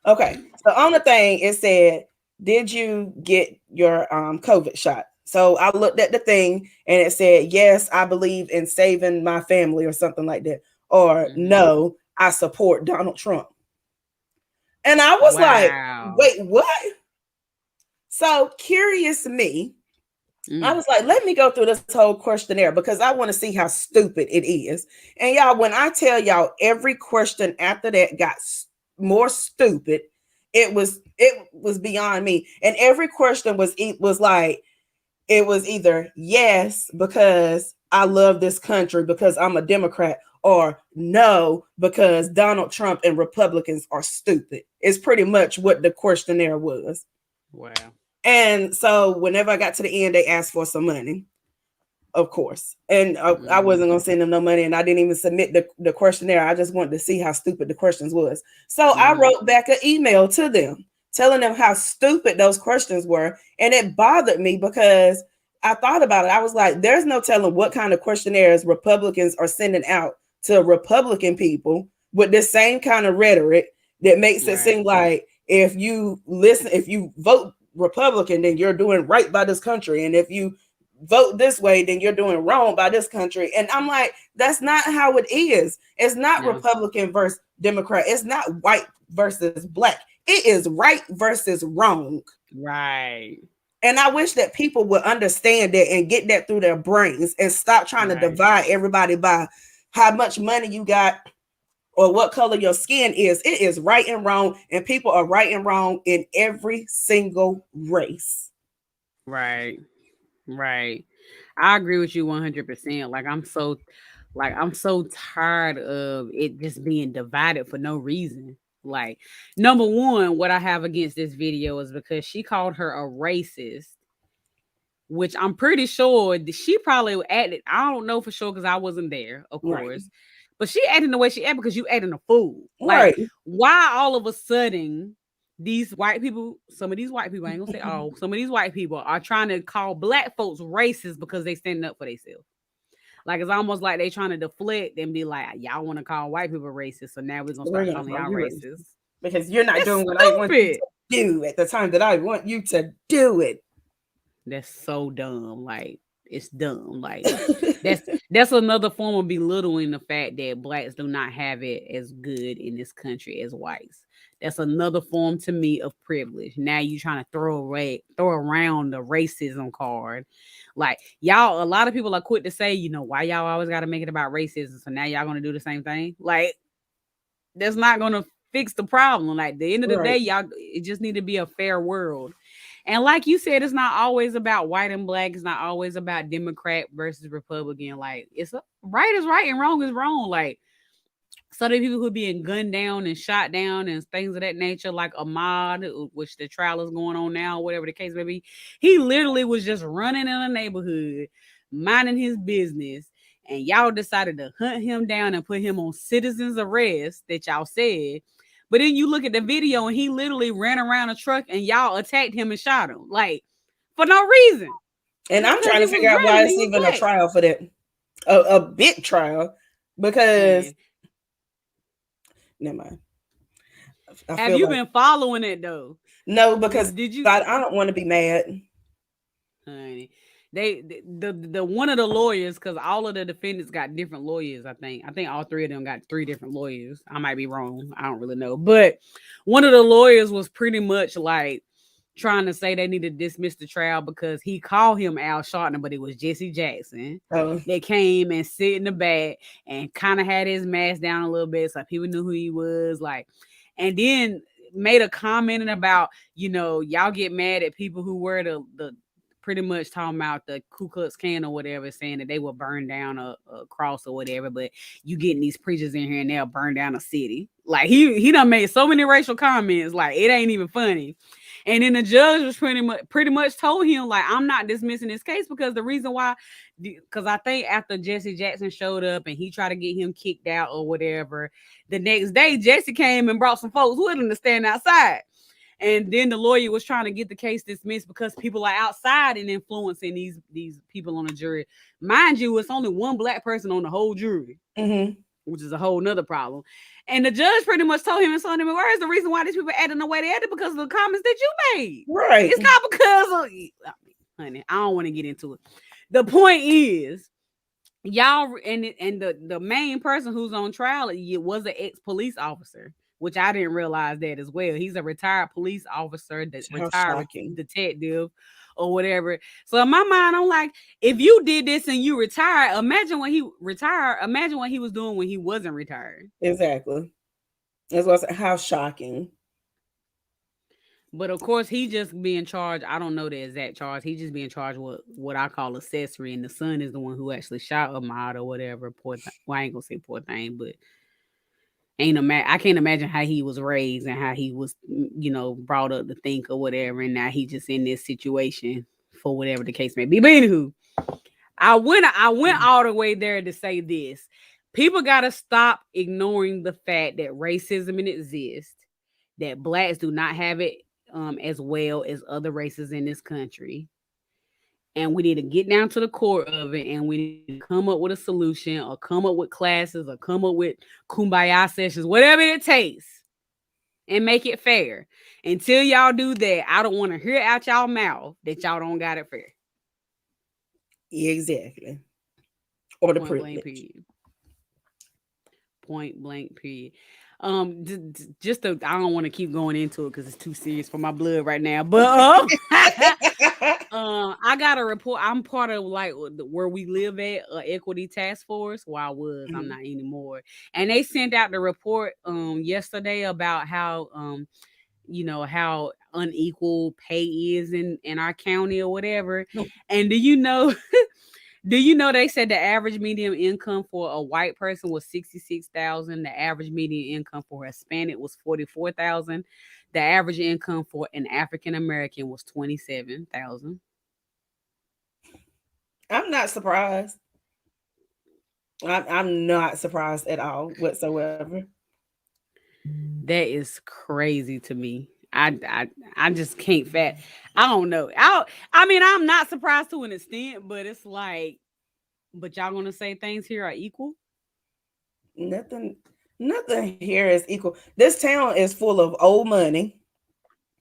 Okay. So on the thing it said, "Did you get your COVID shot?" So I looked at the thing and it said, "Yes, I believe in saving my family," or something like that. Or "No, I support Donald Trump." And I was like, Wow. "Wait, what?" So curious me, I was like, let me go through this whole questionnaire because I want to see how stupid it is. And y'all, when I tell y'all every question after that got more stupid, it was beyond me. And every question was like, it was either yes because I love this country because I'm a Democrat, or no because Donald Trump and Republicans are stupid. It's pretty much what the questionnaire was. Wow. And so whenever I got to the end, they asked for some money, of course. And I wasn't going to send them no money. And I didn't even submit the questionnaire. I just wanted to see how stupid the questions was. So I wrote back an email to them telling them how stupid those questions were. And it bothered me because I thought about it. I was like, there's no telling what kind of questionnaires Republicans are sending out to Republican people with this same kind of rhetoric that makes it seem like if you vote Republican, then you're doing right by this country. And if you vote this way, then you're doing wrong by this country. And I'm like, that's not how it is. It's not Republican versus Democrat. It's not white versus black. It is right versus wrong. Right. And I wish that people would understand that and get that through their brains and stop trying to divide everybody by how much money you got or what color your skin is. It is right and wrong, and people are right and wrong in every single race. Right. I agree with you 100%. I'm so tired of it just being divided for no reason. Like, number one, what I have against this video is because she called her a racist, which I'm pretty sure she probably acted. I don't know for sure because I wasn't there, of course. But she acting the way she acted because you acting a fool. Like, why all of a sudden these white people, some of these white people, I ain't gonna say all, some of these white people are trying to call black folks racist because they standing up for themselves. Like, it's almost like they trying to deflect and be like, y'all want to call white people racist, so now we're gonna start calling y'all racist. Because you're not doing what I want you to do at the time that I want you to do it. That's so dumb. Like, it's dumb. Like, that's another form of belittling the fact that blacks do not have it as good in this country as whites. That's another form to me of privilege. Now you trying to throw around the racism card. Like, y'all, a lot of people are quick to say, why y'all always got to make it about racism? So now y'all gonna do the same thing. Like, that's not gonna fix the problem. Like, at the end of the day, y'all, it just need to be a fair world. And like you said, it's not always about white and black. It's not always about Democrat versus Republican. Like, right is right and wrong is wrong. Like, so the people who are being gunned down and shot down and things of that nature, like Ahmad, which the trial is going on now, whatever the case may be, he literally was just running in a neighborhood, minding his business, and y'all decided to hunt him down and put him on citizen's arrest that y'all said. But then you look at the video and he literally ran around a truck and y'all attacked him and shot him. Like, for no reason. And Just I'm trying to because he figure was out why running, it's he was even a black. trial for that. A big trial. Because Man, never mind. I have feel you like been following it though? no, because Did you, I don't want to be mad. honey? The one of the lawyers, because all of the defendants got different lawyers. I think all three of them got three different lawyers. I might be wrong. I don't really know, but one of the lawyers was pretty much like trying to say they need to dismiss the trial because he called him Al Sharpton, but it was Jesse Jackson Oh, that came and sit in the back and kind of had his mask down a little bit so people knew who he was. Like, and then made a comment about, y'all get mad at people who wear the pretty much talking about the Ku Klux Klan or whatever, saying that they will burn down a cross or whatever, but you getting these preachers in here and they'll burn down a city. Like he done made so many racial comments, like it ain't even funny. And then the judge was pretty much told him, like, I'm not dismissing this case because the reason why, because I think after Jesse Jackson showed up and he tried to get him kicked out or whatever, the next day Jesse came and brought some folks with him to stand outside. And then the lawyer was trying to get the case dismissed because people are outside and influencing these people on the jury. Mind you, it's only one black person on the whole jury, which is a whole nother problem. And the judge pretty much told him in so many words, the reason why these people acting the way they acted because of the comments that you made. right. It's not because of, honey, I don't want to get into it. The point is, y'all, and the main person who's on trial was an ex-police officer, which I didn't realize that as well. He's a retired police officer, How retired shocking. detective or whatever. So in my mind, I'm like, if you did this and you retired, imagine when he retired. Imagine what he was doing when he wasn't retired. Exactly. That's what I said. How shocking. But of course, he just being charged. I don't know the exact charge. He just being charged with what I call accessory, and the son is the one who actually shot Ahmaud or whatever. Poor well, I ain't gonna say poor thing, but I can't imagine how he was raised and how he was, brought up to think or whatever, and now he just in this situation for whatever the case may be. But anywho, I went all the way there to say this: people gotta stop ignoring the fact that racism exists, that blacks do not have it as well as other races in this country. And we need to get down to the core of it, and we need to come up with a solution or come up with classes or come up with kumbaya sessions, whatever it takes, and make it fair. Until y'all do that, I don't want to hear out y'all mouth that y'all don't got it fair. Exactly. Or the Point privilege. blank period. Point blank period. Just I don't want to keep going into it because it's too serious for my blood right now. But I got a report. I'm part of like where we live at, equity task force. Well, I was. I'm not anymore. And they sent out the report yesterday about how how unequal pay is in our county or whatever. And do you know? Do you know they said the average median income for a white person was 66,000. The average median income for a Hispanic was 44,000. The average income for an African American was 27,000. I'm not surprised. I'm not surprised at all whatsoever. That is crazy to me. I just can't I don't know. I mean, I'm not surprised to an extent, but it's like, but y'all gonna say things here are equal? Nothing here is equal. This town is full of old money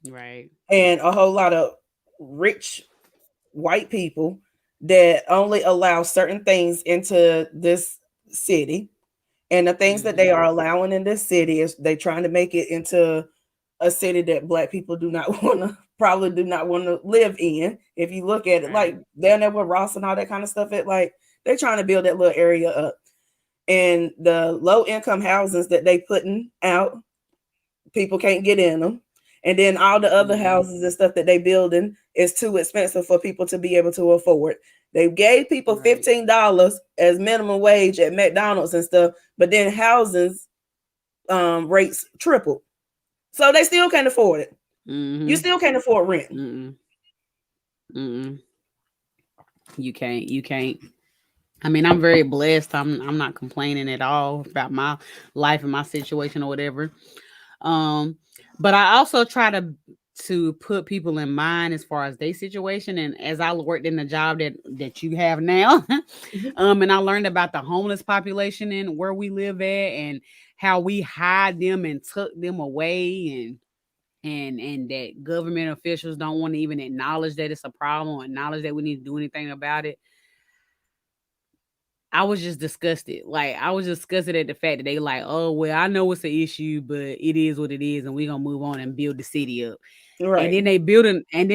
Right. and a whole lot of rich white people that only allow certain things into this city. And the things that they are allowing in this city is they trying to make it into a city that black people do not want to probably do not want to live in. If you look at it, like down there with Ross and all that kind of stuff, it like they're trying to build that little area up. And the low income houses that they putting out, people can't get in them. And then all the other houses and stuff that they building is too expensive for people to be able to afford. They gave people $15 as minimum wage at McDonald's and stuff, but then houses rates tripled. So they still can't afford it. You still can't afford rent. You can't. I mean, I'm very blessed. I'm not complaining at all about my life and my situation or whatever. But I also try to to put people in mind as far as their situation. And as I worked in the job that you have now, and I learned about the homeless population and where we live at and how we hide them and took them away and that government officials don't want to even acknowledge that it's a problem or acknowledge that we need to do anything about it. I was just disgusted. Like, I was disgusted at the fact that they like, oh, well, I know it's an issue, but it is what it is, and we're gonna move on and build the city up. Right. And then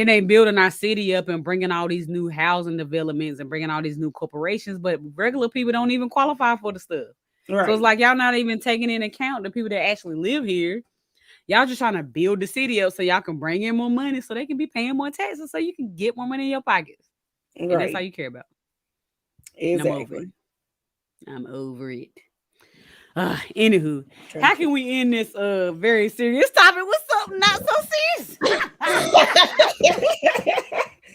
they building our city up and bringing all these new housing developments and bringing all these new corporations, but regular people don't even qualify for the stuff. Right. So it's like y'all not even taking into account the people that actually live here. Y'all just trying to build the city up so y'all can bring in more money so they can be paying more taxes so you can get more money in your pockets. Right. And that's all you care about. Exactly. I'm over it. Anywho, how can we end this very serious topic with something not so serious?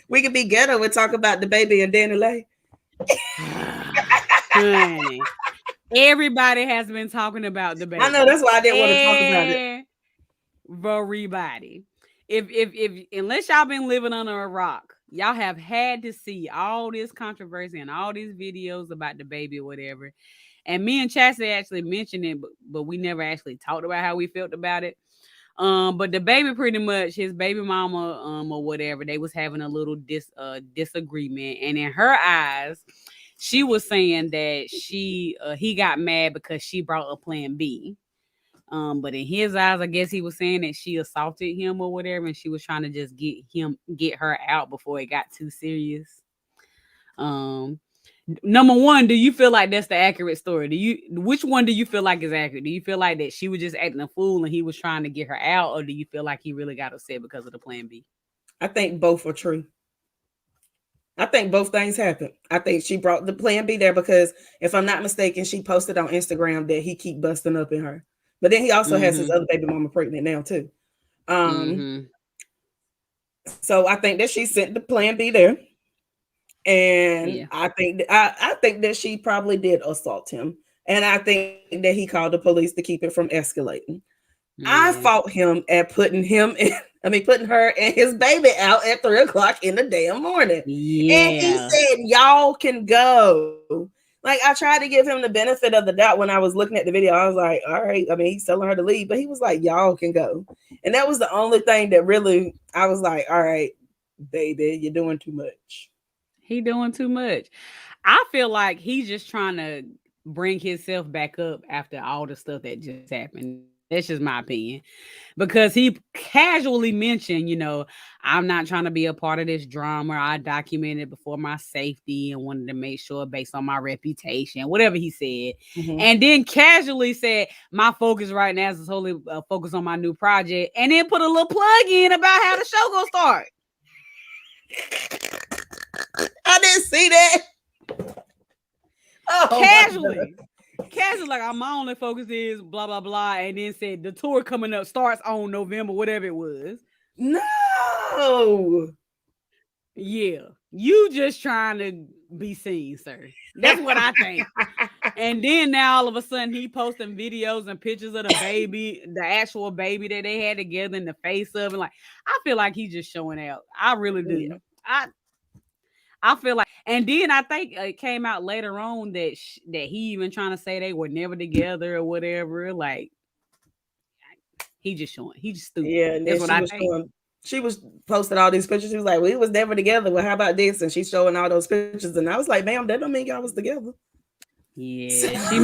We could be ghetto and talk about the baby and Danny Lay. Honey, everybody has been talking about the baby. I know, that's why I didn't want to talk about it. Everybody. If unless y'all been living under a rock, y'all have had to see all this controversy and all these videos about the baby or whatever. And me and Chastity actually mentioned it, but we never actually talked about how we felt about it. But the baby, pretty much, his baby mama, or whatever, they was having a little disagreement. And in her eyes, she was saying that he got mad because she brought a plan B. But in his eyes, I guess he was saying that she assaulted him or whatever, and she was trying to just get her out before it got too serious. Number one, do you feel like that's the accurate story? Which one do you feel like is accurate? Do you feel like that she was just acting a fool and he was trying to get her out, or do you feel like he really got upset because of the plan B? I think both are true. I think both things happened. I think she brought the plan B there because, if I'm not mistaken, she posted on Instagram that he keep busting up in her. But then he also has his other baby mama pregnant now too. So I think that she sent the plan B there. And I think that she probably did assault him. And I think that he called the police to keep it from escalating. I fought him at putting her and his baby out at 3:00 in the damn morning. Yeah. And he said, y'all can go. Like, I tried to give him the benefit of the doubt when I was looking at the video. I was like, all right. I mean, he's telling her to leave, but he was like, y'all can go. And that was the only thing that really, I was like, all right, baby, you're doing too much. He doing too much. I feel like he's just trying to bring himself back up after all the stuff that just happened. That's just my opinion. Because he casually mentioned, I'm not trying to be a part of this drama. I documented before my safety and wanted to make sure based on my reputation, whatever he said. And then casually said, my focus right now is totally focused on my new project. And then put a little plug in about how the show gonna start. I didn't see that. Oh, casually, like, my only focus is blah blah blah, and then said the tour coming up starts on November, whatever it was. No. Yeah, you just trying to be seen, sir. That's what I think. And then now all of a sudden he posting videos and pictures of the baby, the actual baby that they had together in the face of, and like, I feel like he's just showing out. I really do. Yeah. I feel like, and then I think it came out later on that he even trying to say they were never together or whatever. Like, he just showing, he just stupid. Yeah, that's what I think. She was posting all these pictures. She was like, we was never together. Well, how about this? And she's showing all those pictures. And I was like, ma'am, that don't mean y'all was together. Yeah, she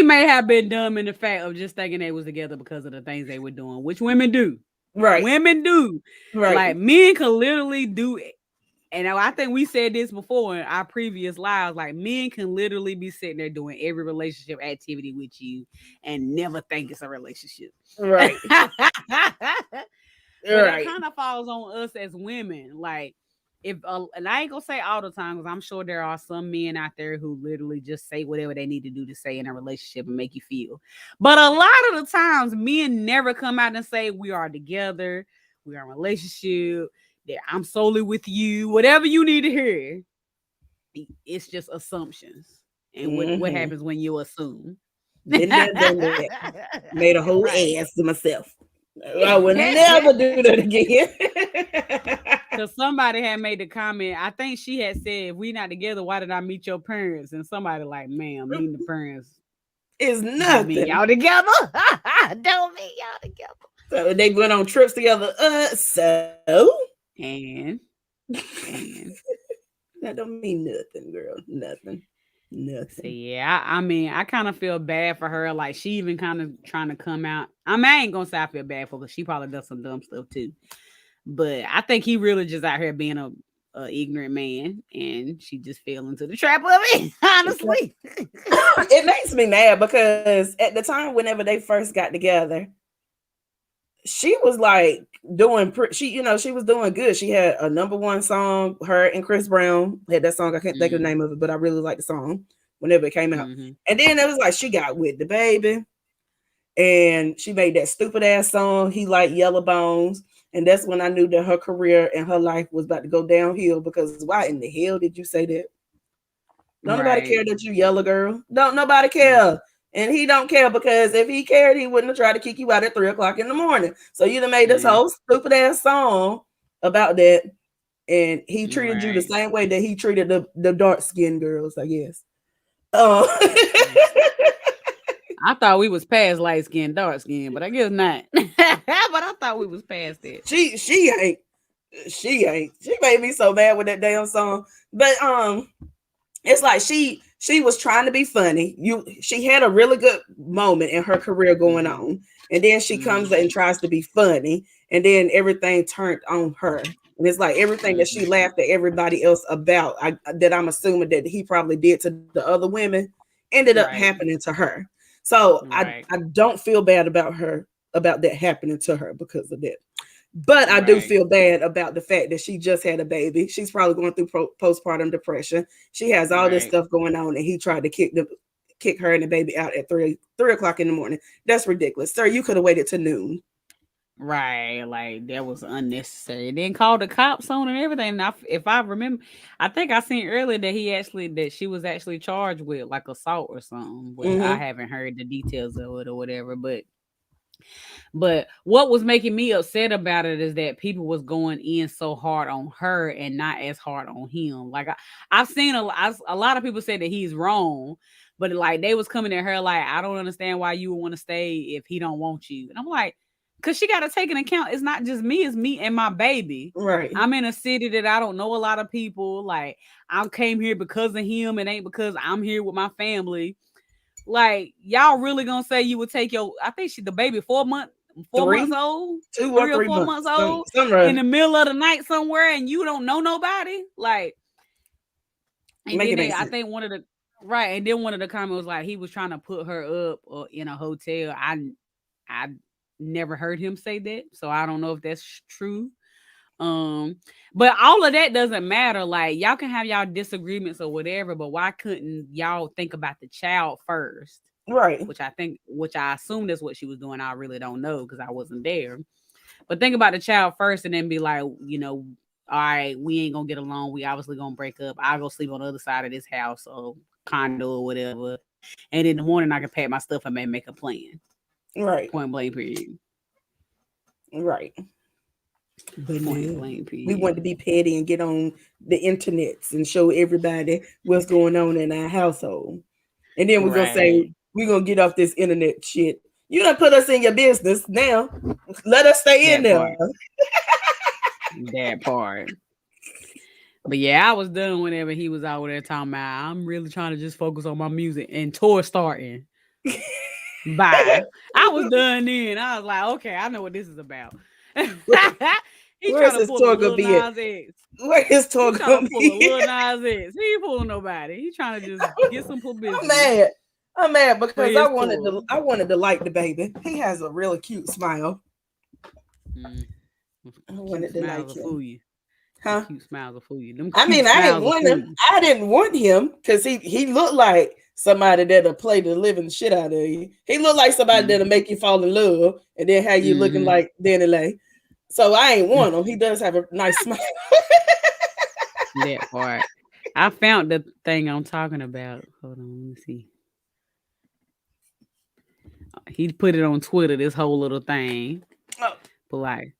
may have been dumb in the fact of just thinking they was together because of the things they were doing, which women do. Right. Women do. Right. Like, men can literally do it. And I think we said this before in our previous lives, like, men can literally be sitting there doing every relationship activity with you and never think it's a relationship. Right. It kind of falls on us as women. Like, and I ain't gonna say all the time, because I'm sure there are some men out there who literally just say whatever they need to do to say in a relationship and make you feel. But a lot of the times, men never come out and say we are together, we are in a relationship, that I'm solely with you, whatever you need to hear. It's just assumptions. And what happens when you assume? Made a whole ass to myself. I would never do that again. Because somebody had made the comment. I think she had said, "If we not together, why did I meet your parents?" And somebody like, "Ma'am, meeting the parents It's don't mean nothing. y'all together. Don't mean y'all together." So they went on trips together. So And and that don't mean nothing, girl. Nothing. so Nothing. yeah, I mean, I kind of feel bad for her. Like she even kind of trying to come out. I mean, I ain't gonna say I feel bad for her because she probably does some dumb stuff too. But I think he really just out here being a ignorant man, and she just fell into the trap of it. Honestly, It makes me mad because at the time, whenever they first got together, she was like doing she was doing good. She had a number one song. Her and Chris Brown had that song. I can't think of the name of it, but I really like the song whenever it came out. Mm-hmm. And then it was like she got with the baby, and she made that stupid ass song. He like Yellow Bones, and that's when I knew that her career and her life was about to go downhill. Because why in the hell did you say that? Don't nobody Right. care that you yellow, girl. Don't nobody Mm. care. And he don't care because if he cared, he wouldn't have tried to kick you out at 3 o'clock in the morning. So you done made this Mm. whole stupid ass song about that. And he treated you the Right. same way that he treated the dark skinned girls, I guess. Uh, Mm. I thought we was past light skin, dark skin, but I guess not. But I thought we was past it. she ain't. She ain't. She made me so mad with that damn song. But it's like she was trying to be funny. She had a really good moment in her career going Mm-hmm. on, and then she comes and tries to be funny, and then everything turned on her. And it's like everything that she laughed at everybody else about, that I'm assuming that he probably did to the other women, ended up Right. happening to her. So I Right. don't feel bad about her, about that happening to her because of that. But I do Right. feel bad about the fact that she just had a baby. She's probably going through postpartum depression. She has all this Right. stuff going on, and he tried to kick her and the baby out at 3 o'clock in the morning. That's ridiculous, sir. You could have waited to noon. Right, like that was unnecessary. Then called the cops on and everything. And if I remember, I think I seen earlier that she was actually charged with like assault or something. But I Mm-hmm. haven't heard the details of it or whatever. But what was making me upset about it is that people was going in so hard on her and not as hard on him. Like I've seen a lot of people say that he's wrong, but like they was coming at her like, I don't understand why you would want to stay if he don't want you. And I'm like, because she got to take an account. It's not just me, it's me and my baby. Right. I'm in a city that I don't know a lot of people. Like I came here because of him. It ain't because I'm here with my family. Like y'all really gonna say you would take your? I think the baby 4 months. 4 months 3, old, 2 or 3 or 3 4 months. months old, in Some the middle of the night somewhere, and you don't know nobody. Like, and make then it make I sense. think and then one of the comments was like he was trying to put her up in a hotel. I never heard him say that, so I don't know if that's true. But all of that doesn't matter. Like y'all can have y'all disagreements or whatever, but why couldn't y'all think about the child first? Right. Which I assume that's what she was doing. I really don't know because I wasn't there. But think about the child first and then be like, all right, we ain't gonna get along. We obviously gonna break up. I'll go sleep on the other side of this house or condo or whatever. And in the morning I can pack my stuff and make a plan. Right. Point blank period. Right. But Point no, blank we period. want to be petty and get on the internets and show everybody what's going on in our household. And then we're gonna say Right. we're gonna get off this internet shit. You done put us in your business now. Let us stay in That there. part. That part. But yeah, I was done whenever he was out there talking about I'm really trying to just focus on my music and tour starting. Bye. I was done then. I was like, okay, I know what this is about. He Where's trying to his pull a tour gonna little be at? Nas X. Where his He tour trying gonna to pull a be? little Nas X. He ain't pulling nobody. He trying to just get some I'm publicity mad. I'm mad for because his tour. I wanted to like the baby. He has a really cute smile. Mm. I Cute wanted to like smiles will him. fool you. Them Huh? cute smiles will fool you. Them I cute mean, I didn't smiles will want fool him. you. I didn't want him because he looked like somebody that'll play the living shit out of you. He looked like somebody that'll make you fall in love and then have you looking Mm-hmm. like Danny Lay. So I ain't want him. He does have a nice smile. That part. I found the thing I'm talking about. Hold on, let me see. He put it on Twitter, this whole little thing. like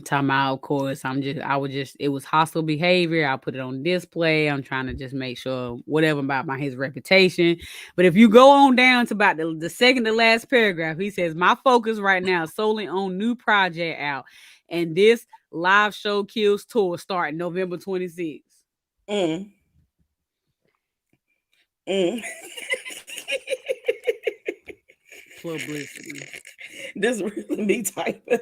talking about, of course, it was hostile behavior. I put it on display. I'm trying to just make sure whatever about his reputation. But if you go on down to about the second to last paragraph, he says, my focus right now is solely on new project out. And this live show kills tour starting November 26th. Mm. Mm. Publicity. This really me typing.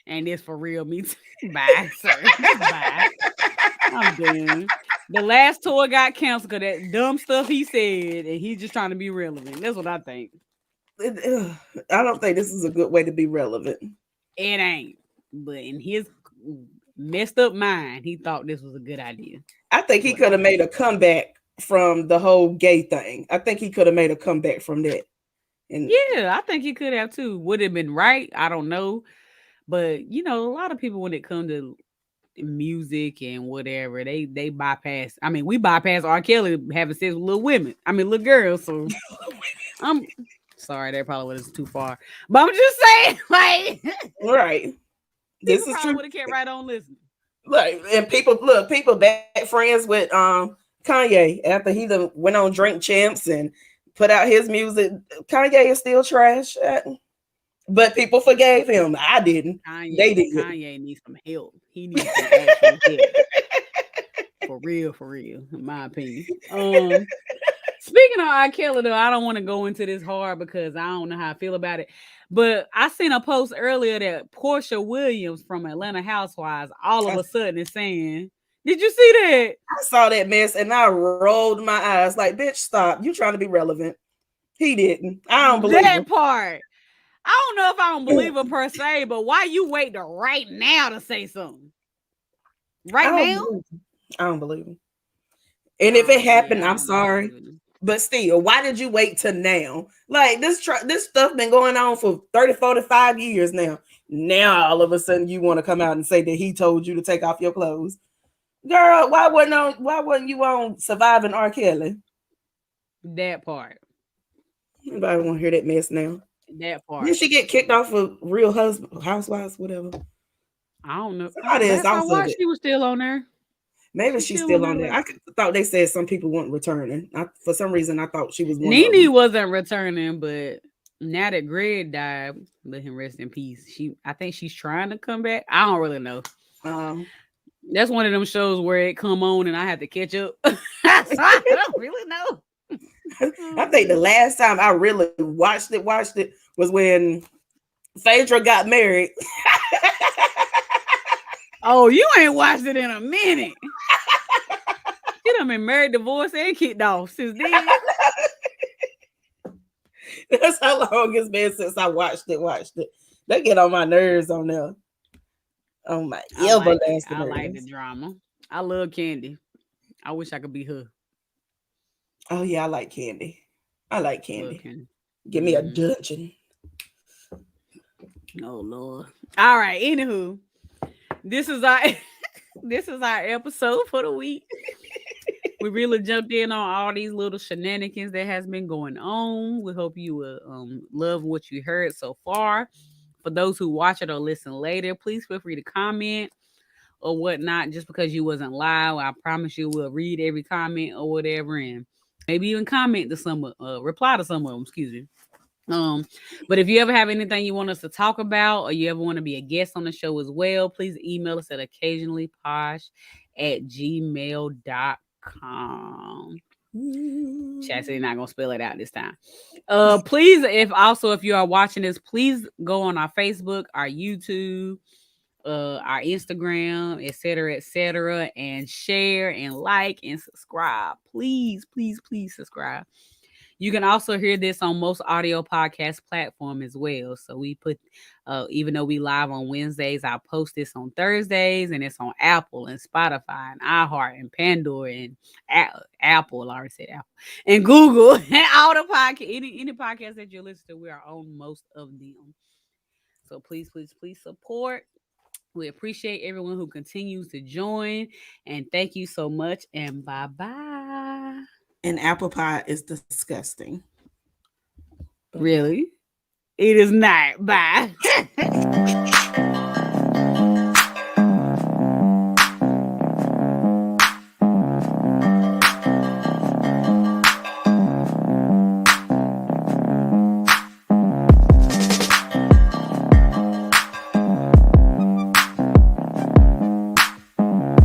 And it's for real me too. Bye, sir. Bye. I'm done. The last tour got canceled because that dumb stuff he said, and he's just trying to be relevant. That's what I think. I don't think this is a good way to be relevant. It ain't. But in his messed up mind, he thought this was a good idea. I think he could have made a comeback from the whole gay thing. I think he could have made a comeback from that. And yeah, I think he could have too. Would it have been right? I don't know. But you know, a lot of people when it comes to music and whatever, they bypass. I mean, we bypass R. Kelly having sex with little women. I mean, little girls. So I'm sorry, that probably was too far. But I'm just saying, like, right. This is true. Would have kept right on listening. Like, and people back friends with Kanye after he went on Drink Champs and put out his music. Kanye is still trash. But people forgave him. I didn't. They didn't. Kanye needs some help. He needs some actual help. For real, in my opinion. Speaking of R. Kelly, though, I don't want to go into this hard because I don't know how I feel about it. But I seen a post earlier that Portia Williams from Atlanta Housewives all of a sudden is saying, did you see that? I saw that mess and I rolled my eyes like, bitch, stop. You trying to be relevant. He didn't. I don't believe that part. I don't know if I don't believe her per se, but why you wait to right now to say something? Right now? I don't believe him. And if it happened, I'm sorry. But still, why did you wait till now? Like this stuff been going on for 30, 45 years now. Now all of a sudden you want to come out and say that he told you to take off your clothes. Girl, why wasn't you on Surviving R. Kelly? That part. Nobody want to hear that mess now. That part. Did she get kicked off of Real Housewives, whatever? I don't know. She was still on there. Maybe she's still on there. I thought they said some people weren't returning. For some reason, I thought she was one. Nene wasn't returning, but now that Greg died, let him rest in peace. I think she's trying to come back. I don't really know. That's one of them shows where it come on and I have to catch up. So I don't really know. I think the last time I really watched it was when Phaedra got married. Oh, you ain't watched it in a minute. You done been married, divorced, and kicked off since then. That's how long it's been since I watched it. They get on my nerves on there. Oh my everlasting. I like the drama. I love Candy. I wish I could be her. Oh yeah, I like Candy. Give me a dungeon. Oh Lord. All right. Anywho, this is our episode for the week. We really jumped in on all these little shenanigans that has been going on. We hope you will love what you heard so far. For those who watch it or listen later, please feel free to comment or whatnot. Just because you wasn't live, I promise you we'll read every comment or whatever, and maybe even comment to some, reply to some of them. Excuse me. But if you ever have anything you want us to talk about, or you ever want to be a guest on the show as well, please email us at occasionallyposh@gmail.com. Chastity not gonna spell it out this time. Please, if you are watching this, please go on our Facebook, our YouTube, our Instagram, etc., and share and like and subscribe. Please subscribe. You can also hear this on most audio podcast platforms as well. So we put, even though we live on Wednesdays, I post this on Thursdays, and it's on Apple and Spotify and iHeart and Pandora and Apple. I already said Apple and Google and all the podcast, any podcast that you listen to, we are on most of them. So please support. We appreciate everyone who continues to join, and thank you so much. And bye. And apple pie is disgusting. Really? It is not. Bye.